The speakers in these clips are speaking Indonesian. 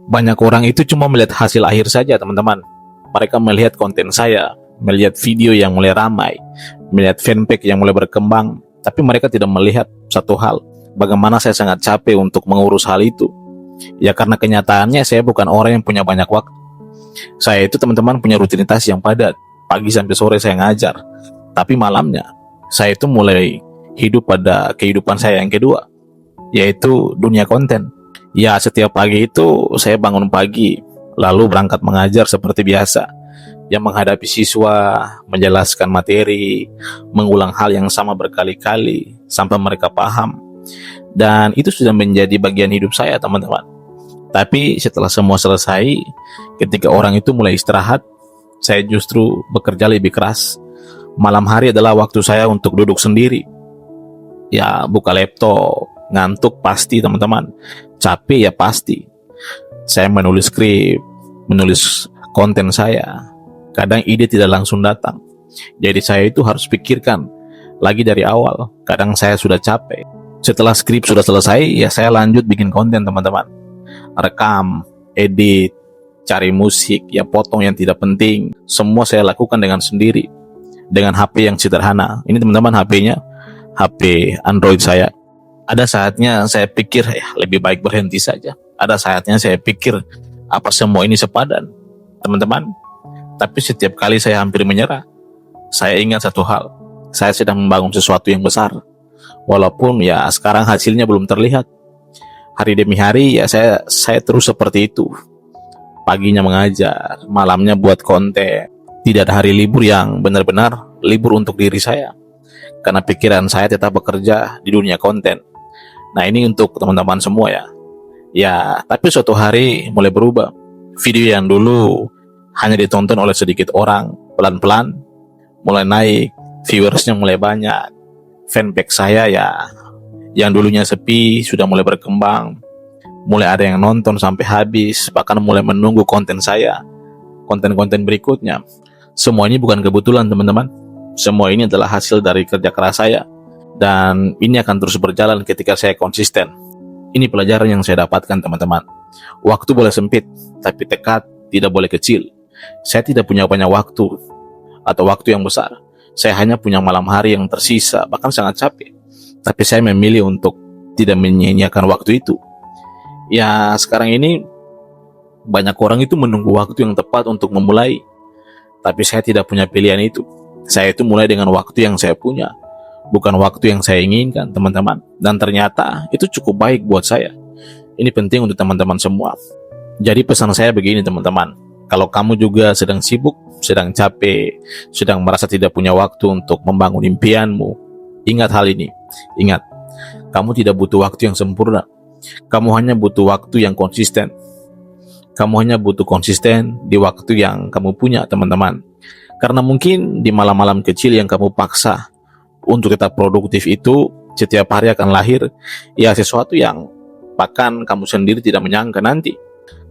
Banyak orang itu cuma melihat hasil akhir saja, teman-teman. Mereka melihat konten saya, melihat video yang mulai ramai, melihat fanpage yang mulai berkembang, tapi mereka tidak melihat satu hal, bagaimana saya sangat capek untuk mengurus hal itu. Ya karena kenyataannya saya bukan orang yang punya banyak waktu. Saya itu, teman-teman, punya rutinitas yang padat. Pagi sampai sore saya ngajar, tapi malamnya saya itu mulai hidup pada kehidupan saya yang kedua, yaitu dunia konten. Ya, setiap pagi itu saya bangun pagi, lalu berangkat mengajar seperti biasa. Yang menghadapi siswa, menjelaskan materi, mengulang hal yang sama berkali-kali sampai mereka paham. Dan itu sudah menjadi bagian hidup saya, teman-teman. Tapi setelah semua selesai, ketika orang itu mulai istirahat, saya justru bekerja lebih keras. Malam hari adalah waktu saya untuk duduk sendiri. Ya, buka laptop, ngantuk pasti, teman-teman. Capek ya pasti. Saya menulis skrip, menulis konten saya. Kadang ide tidak langsung datang. Jadi saya itu harus pikirkan lagi dari awal. Kadang saya sudah capek. Setelah skrip sudah selesai, ya saya lanjut bikin konten, teman-teman. Rekam, edit, cari musik, ya potong yang tidak penting. Semua saya lakukan dengan sendiri. Dengan HP yang sederhana. Ini, teman-teman, HP-nya HP Android saya. Ada saatnya saya pikir ya lebih baik berhenti saja. Ada saatnya saya pikir apa semua ini sepadan, teman-teman. Tapi setiap kali saya hampir menyerah, saya ingat satu hal. Saya sedang membangun sesuatu yang besar. Walaupun ya sekarang hasilnya belum terlihat. Hari demi hari ya saya terus seperti itu. Paginya mengajar, malamnya buat konten. Tidak ada hari libur yang benar-benar libur untuk diri saya. Karena pikiran saya tetap bekerja di dunia konten. Nah, ini untuk teman-teman semua ya. Ya, tapi suatu hari mulai berubah. Video yang dulu hanya ditonton oleh sedikit orang, pelan-pelan mulai naik, viewersnya mulai banyak. Fanpage saya ya, yang dulunya sepi sudah mulai berkembang. Mulai ada yang nonton sampai habis, bahkan mulai menunggu konten saya, konten-konten berikutnya. Semua ini bukan kebetulan, teman-teman. Semua ini adalah hasil dari kerja keras saya. Dan ini akan terus berjalan ketika saya konsisten. Ini pelajaran yang saya dapatkan, teman-teman. Waktu boleh sempit, tapi tekad tidak boleh kecil. Saya tidak punya banyak waktu atau waktu yang besar. Saya hanya punya malam hari yang tersisa, bahkan sangat capek. Tapi saya memilih untuk tidak menyia-nyiakan waktu itu. Ya, sekarang ini banyak orang itu menunggu waktu yang tepat untuk memulai. Tapi saya tidak punya pilihan itu. Saya itu mulai dengan waktu yang saya punya, bukan waktu yang saya inginkan, teman-teman. Dan ternyata itu cukup baik buat saya. Ini penting untuk teman-teman semua. Jadi pesan saya begini, teman-teman. Kalau kamu juga sedang sibuk, sedang capek, sedang merasa tidak punya waktu untuk membangun impianmu, ingat hal ini. Ingat, kamu tidak butuh waktu yang sempurna. Kamu hanya butuh waktu yang konsisten. Kamu hanya butuh konsisten di waktu yang kamu punya, teman-teman. Karena mungkin di malam-malam kecil yang kamu paksa untuk tetap produktif itu, setiap hari akan lahir ya sesuatu yang bahkan kamu sendiri tidak menyangka nanti.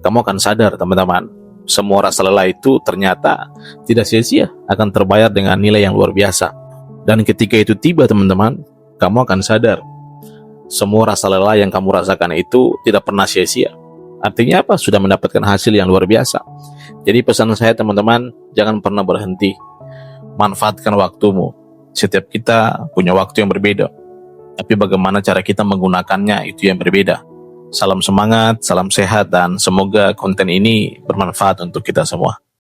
Kamu akan sadar, teman-teman, semua rasa lelah itu ternyata tidak sia-sia, akan terbayar dengan nilai yang luar biasa. Dan ketika itu tiba, teman-teman, kamu akan sadar semua rasa lelah yang kamu rasakan itu tidak pernah sia-sia. Artinya apa? Sudah mendapatkan hasil yang luar biasa. Jadi pesan saya, teman-teman, jangan pernah berhenti. Manfaatkan waktumu. Setiap kita punya waktu yang berbeda, tapi bagaimana cara kita menggunakannya itu yang berbeda. Salam semangat, salam sehat, dan semoga konten ini bermanfaat untuk kita semua.